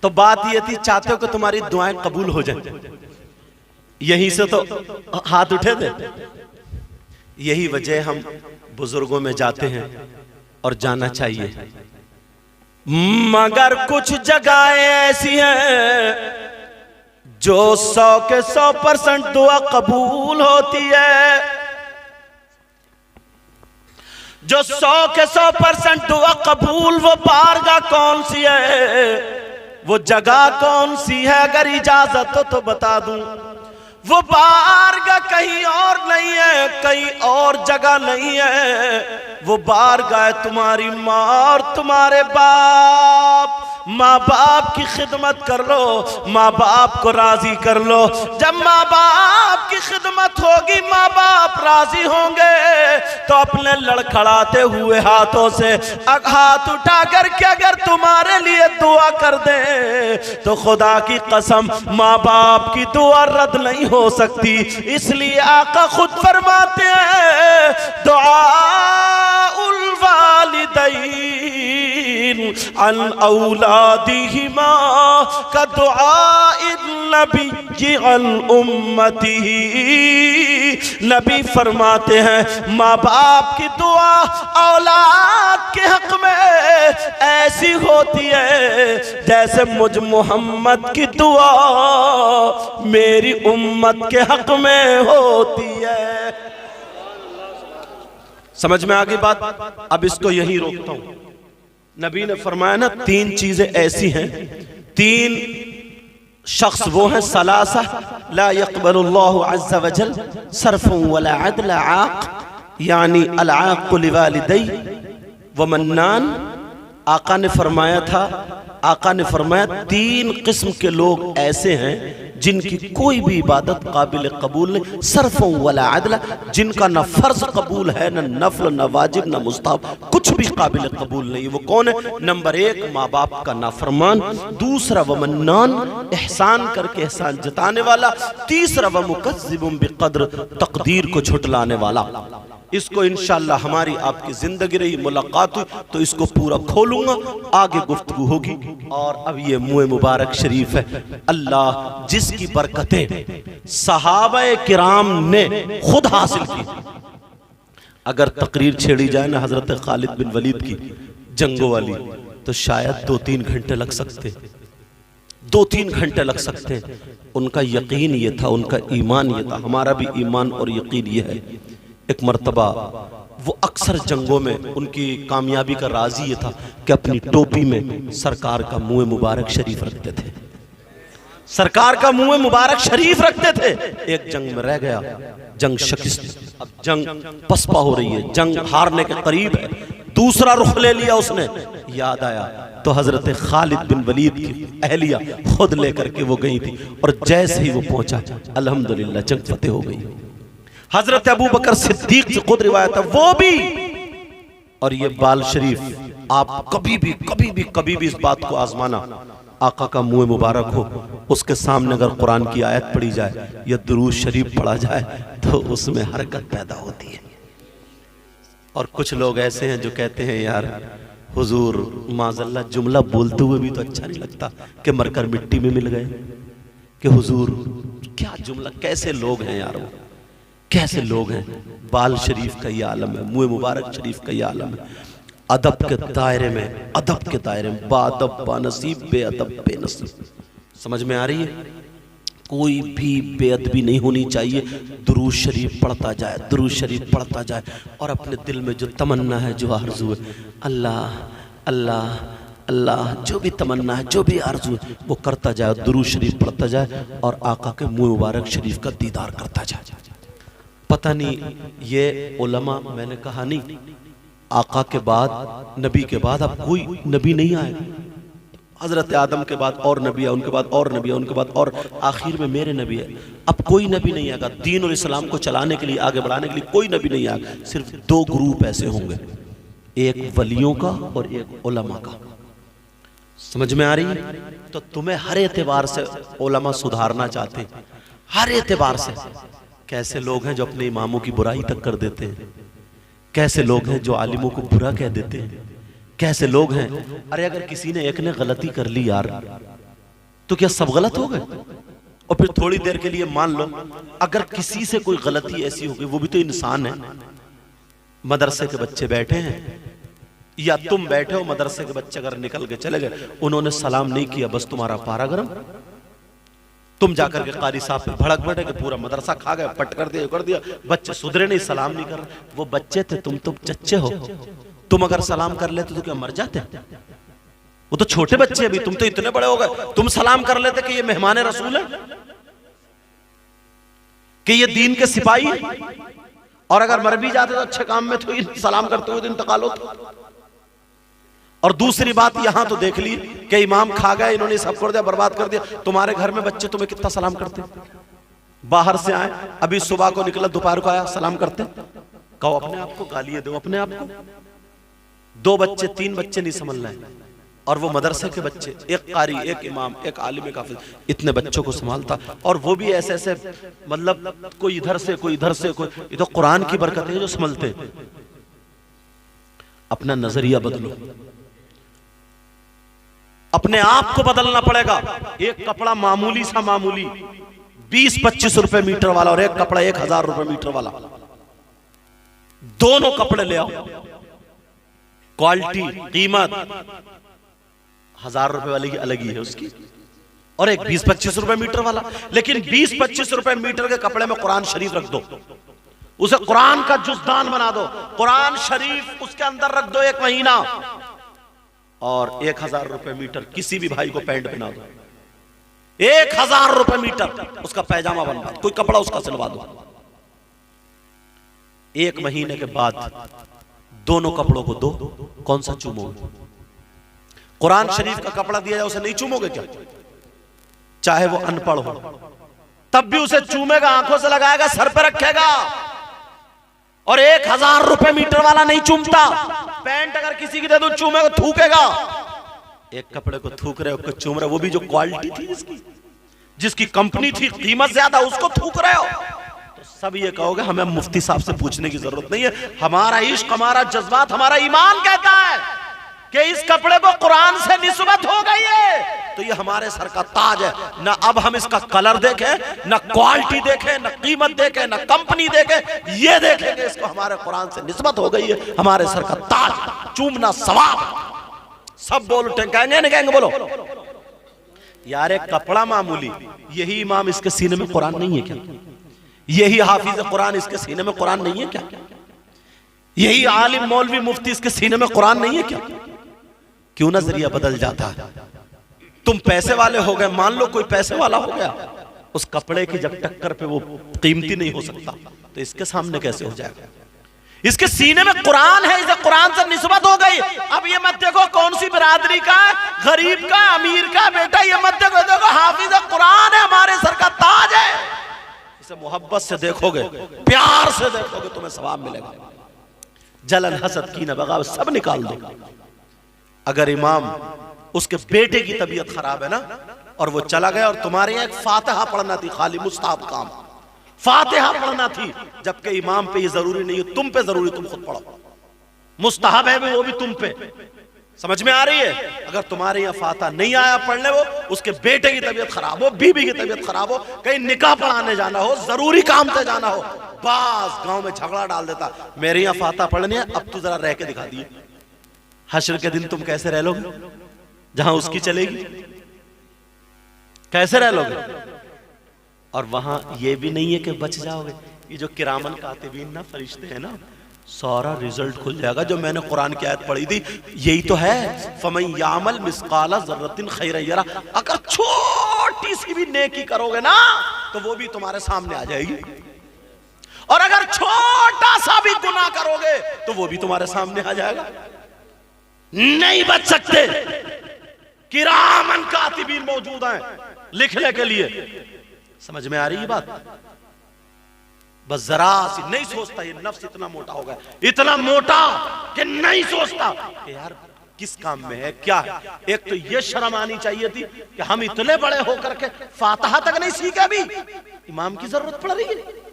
तो बात ये थी, चाहते हो कि तुम्हारी दुआएं कबूल हो जाएं, यहीं से तो हाथ उठे थे। यही वजह हम बुजुर्गों में जाते हैं और जाना चाहिए। मगर कुछ जगहें ऐसी हैं जो 100 के 100% दुआ कबूल होती है, जो 100 के 100% दुआ कबूल। वो बारगाह कौन सी है, वो जगह कौन सी है? अगर इजाजत हो तो बता दूं। वो बारगाह कहीं और नहीं है, कहीं और जगह नहीं है। वो बारगाह तुम्हारी माँ और तुम्हारे बाप। माँ बाप की खिदमत कर लो, माँ बाप को राजी कर लो। जब माँ बाप की खिदमत होगी, माँ बाप राजी होंगे, तो अपने लड़खड़ाते हुए हाथों से हाथ उठा करके अगर तुम्हारे लिए दुआ कर दे, तो खुदा की कसम माँ बाप की दुआ रद्द नहीं हो सकती। इसलिए आका खुद फरमाते हैं, दुआ उल वालिदैन अन औलादिहिमा का दुआ नबी अन उम्मतिही। नबी फरमाते हैं, माँ बाप की दुआ औलाद के हक में ऐसी होती है जैसे मुझ मोहम्मद की दुआ मेरी उम्मत के हक में होती है। समझ में आ गई बात? अब इसको यही रोकता हूं। नबी ने फरमाया ना, 3 चीजें ऐसी हैं, 3 शख्स वो हैं, सलासा ला यक़बलुल्लाहु अज़्ज़ा वजल सर्फ़ुन वला अदल आक़, यानी अल आक़ लिवालिदै व मन्नान। आका ने फरमाया था, आका ने फरमाया 3 किस्म के लोग ऐसे हैं जिनकी कोई भी इबादत काबिल कबूल नहीं, सर्फ़ों वला अदला, जिनका न फर्ज कबूल है, न नफल, न वाजिब, न मुस्तहब, कुछ भी काबिल कबूल नहीं। वो कौन है? नंबर 1 माँ बाप का नाफरमान, दूसरा व मन्नान, एहसान करके एहसान जताने वाला, तीसरा व मुकज़्ज़िबुन बिक़द्र, तकदीर को झुटलाने वाला। इसको इंशाअल्लाह हमारी आपकी जिंदगी रही, मुलाकात हुई तो इसको पूरा खोलूंगा, आगे गुफ्तगू होगी। और अब ये मुँह मुबारक शरीफ है, अल्लाह जिसकी बरकतें सहाबाए किराम ने खुद हासिल की। अगर तकरीर छेड़ी जाए ना हजरत खालिद बिन वलीद की जंगों वाली, तो शायद 2-3 घंटे लग सकते, 2-3 घंटे लग सकते। उनका यकीन ये था, उनका ईमान ये था, हमारा भी ईमान और यकीन ये है। एक मर्तबा वो अक्सर जंगों में उनकी कामयाबी का राज ये था कि अपनी टोपी में सरकार का मुँह मुबारक शरीफ रखते थे, सरकार का मुँह मुबारक शरीफ रखते थे। एक जंग में रह गया, जंग शिकस्त, अब जंग पसपा हो रही है, जंग हारने के करीब है, दूसरा रुख ले लिया उसने। याद आया तो हजरत खालिद बिन वलीद की अहलिया खुद लेकर के वो गई थी, और जैसे ही वो पहुंचा, अल्हम्दुलिल्लाह जंग फतेह हो गई। हजरत अबू बकर सिद्दीक से खुद रिवायत है, वो भी। और ये बाल शरीफ आप कभी भी इस बात को आजमाना, आका का मुँह मुबारक हो, उसके सामने अगर कुरान की आयत पढ़ी जाए या दुरूद शरीफ पढ़ा जाए तो उसमें हरकत पैदा होती है। और कुछ लोग ऐसे हैं जो कहते हैं, यार हुजूर माज़ल्लाह जुमला बोलते हुए भी तो अच्छा नहीं लगता कि मरकर मिट्टी में मिल गए, कि हुजूर क्या जुमला, कैसे लोग हैं यार, वो कैसे लोग हैं। बाल शरीफ का ये आलम है, मुँह मुबारक शरीफ का ये आलम है। अदब के दायरे में, अदब के दायरे में, बादब बानसीब, बेअदब बेनसीब। समझ में आ रही है? कोई भी बेअदबी नहीं होनी चाहिए। दुरूद शरीफ पढ़ता जाए, दुरूद शरीफ पढ़ता जाए, और अपने दिल में जो तमन्ना है, जो आरज़ू है, अल्लाह अल्लाह अल्लाह, जो भी तमन्ना है, जो भी आरज़ू है, वो करता जाए, दुरूद शरीफ पढ़ता जाए, और आका के मुँह मुबारक शरीफ का दीदार करता जाए। पता नहीं ये उलमा, मैंने कहा नहीं, आका के बाद, नबी के बाद अब कोई नबी नहीं आएगा। हजरत आदम के बाद और नबी है, उनके बाद और नबी है, उनके बाद और आखिर में मेरे नबी है। अब कोई नबी नहीं आएगा दीन और इस्लाम को चलाने के लिए, आगे बढ़ाने के लिए कोई नबी नहीं आएगा। सिर्फ 2 ग्रुप ऐसे होंगे, एक वलियों का और एक उलमा का। समझ में आ रही है? तो तुम्हें हर एतबार से उलमा सुधारना चाहते हैं, हर एतबार से। कैसे लोग हैं जो अपने इमामों की बुराई तक कर देते हैं, कैसे लोग हैं जो आलिमों को बुरा कह देते हैं, कैसे लोग हैं। अरे अगर किसी ने एक ने गलती कर ली यार, तो क्या सब गलत हो गए? और फिर थोड़ी देर के लिए मान लो अगर किसी से कोई गलती ऐसी हो गई, वो भी तो इंसान है। मदरसे के बच्चे बैठे हैं या तुम बैठे हो, मदरसे के बच्चे अगर निकल के चले गए, उन्होंने सलाम नहीं किया, बस तुम्हारा पारा गरम, तुम जाकर के कारी साहब पे भड़क बैठे कि पूरा मदरसा खा गए, पट कर दिया, कर दिया, बच्चे सुधरे नहीं, सलाम नहीं कर रहे। वो बच्चे थे, तुम तो चच्चे हो, तुम अगर सलाम कर लेते तो क्या मर जाते? वो तो छोटे बच्चे अभी, तुम तो इतने बड़े हो गए, तुम सलाम कर लेते कि ये मेहमान रसूल है, कि ये दीन के सिपाही है, और अगर मर भी जाते तो अच्छे काम में तो सलाम करते हुए इंतकाल होता। और दूसरी बात यहां तो देख ली कि इमाम खा गए, इन्होंने सब कर दिया, बर्बाद कर दिया। तुम्हारे घर में बच्चे तुम्हें कितना सलाम करते? बाहर से आए, अभी सुबह को निकला, दोपहर को आया, सलाम करते? कहो अपने आप को, गालियां दो अपने आप को। 2 बच्चे 3 बच्चे नहीं समझ रहे, और वो मदरसे के बच्चे, एक कारी, एक इमाम, एक आलिम, एक हाफिज, इतने बच्चों को संभालता, और वो भी ऐसे ऐसे, मतलब कोई इधर से कोई इधर से, कोई, ये तो कुरान की बरकत है जो संभलते। अपना नजरिया बदलो, अपने आप को बदलना पड़ेगा। एक कपड़ा मामूली सा मामूली 20-25 रुपए मीटर वाला, और एक कपड़ा 1000 रुपए मीटर वाला, दोनों कपड़े ले आओ, क्वालिटी कीमत 1000 रुपए वाले की अलग ही है उसकी, और एक 20-25 रुपए मीटर वाला। लेकिन 20-25 रुपए मीटर के कपड़े में कुरान शरीफ रख दो, उसे कुरान का जुज़दान बना दो, कुरान शरीफ उसके अंदर रख दो 1 महीना, और 1000 रुपए मीटर किसी भी भाई को पैंट पहना दो, 1000 रुपए मीटर उसका पैजामा बनवा दो, कोई कपड़ा उसका सिलवा दो। 1 महीने के बाद दोनों कपड़ों को दो, कौन सा चूमोगे? कुरान शरीफ का कपड़ा दिया जाए, उसे नहीं चूमोगे क्या? चाहे वो अनपढ़ हो, तब भी उसे चूमेगा, आंखों से लगाएगा, सर पे रखेगा। और 1000 रुपए मीटर वाला नहीं चूमता। पैंट अगर किसी की दे दो, चूमेगा, थूकेगा। एक कपड़े को थूक रहे हो, को चूम रहे हो, वो भी जो क्वालिटी थी जिसकी कंपनी थी, कीमत ज्यादा, उसको थूक रहे हो, तो सब ये कहोगे हमें मुफ्ती साहब से पूछने की जरूरत नहीं है। हमारा इश्क, हमारा जज्बात, हमारा ईमान कहता है कि इस कपड़े को कुरान से निस्बत हो गई है, तो ये हमारे सर का ताज है। ना अब हम इसका कलर देखें, ना क्वालिटी देखें, ना कीमत देखें, ना कंपनी देखें, ये देखेंगे इसको हमारे कुरान से निस्बत हो गई है, हमारे सर का ताज, चूमना सवाब। सब बोल उठे, कहेंगे नहीं कहेंगे? बोलो यार, एक कपड़ा मामूली, यही इमाम इसके सीने में कुरान नहीं है क्या? यही हाफिज कुरान इसके सीने में कुरान नहीं है क्या? यही आलिम मौलवी मुफ्ती इसके सीने में कुरान नहीं है क्या? क्यों नजरिया बदल जाता है? तुम पैसे वाले हो गए, मान लो कोई पैसे वाला हो गया, उस कपड़े की जब टक्कर पे वो कीमती नहीं हो सकता, तो इसके सामने कैसे हो जाएगा? इसके सीने में कुरान है, इसे कुरान से निस्बत हो गई। अब ये मत देखो कौन सी बिरादरी का, गरीब का, अमीर का बेटा, ये मत देखो, देखो हाफिज कुरान है, हमारे सर का ताज है। इसे मोहब्बत से देखोगे, प्यार से देखोगे, तुम्हें सवाब मिलेगा। जलन, हसद, कीना, बगावत सब निकाल दो। अगर इमाम, उसके बेटे की तबीयत खराब है ना, और वो चला गया, और तुम्हारे यहाँ एक फातिहा पढ़ना थी, खाली मुस्ताहब काम, फातिहा पढ़ना थी, जबकि इमाम पे ये जरूरी नहीं है, तुम पे जरूरी, तुम खुद पढ़ो। मुस्ताहब है वो भी तुम पे। समझ में आ रही है? अगर तुम्हारे यहाँ फातिहा नहीं आया पढ़ने, वो उसके बेटे की तबीयत खराब हो, बीबी की तबीयत खराब हो, कहीं निकाह पढ़ाने जाना हो, जरूरी काम से जाना हो, बस गांव में झगड़ा डाल देता, मेरे यहाँ फातिहा पढ़नी है, अब तू जरा रह के दिखा दिए। हश्र के दिन तुम कैसे रह लोगे जहां उसकी चलेगी? कैसे रह लोगे? और वहां ये भी नहीं है कि बच जाओगे। ये जो किरामन कातिबीन ना, फरिश्ते हैं ना, सारा रिजल्ट खुल जाएगा। जो मैंने कुरान की आयत पढ़ी थी, यही तो है, फमन यामल मिस्काला ज़र्रतिन खैरन यरा। अगर छोटी सी भी नेकी करोगे ना, तो वो भी तुम्हारे सामने आ जाएगी, और अगर छोटा सा भी गुनाह करोगे तो वो भी तुम्हारे सामने आ जाएगा। नहीं बच सकते। किरामन कातिबीन मौजूद हैं लिखने के लिए। समझ में आ रही है बात? बस जरा सी नहीं सोचता, ये नफ्स इतना मोटा हो गया, इतना मोटा कि नहीं सोचता कि यार किस काम में है, क्या है। एक तो ये शर्म आनी चाहिए थी कि हम इतने बड़े होकर के फातिहा तक नहीं सीखे, अभी इमाम की जरूरत पड़ रही है।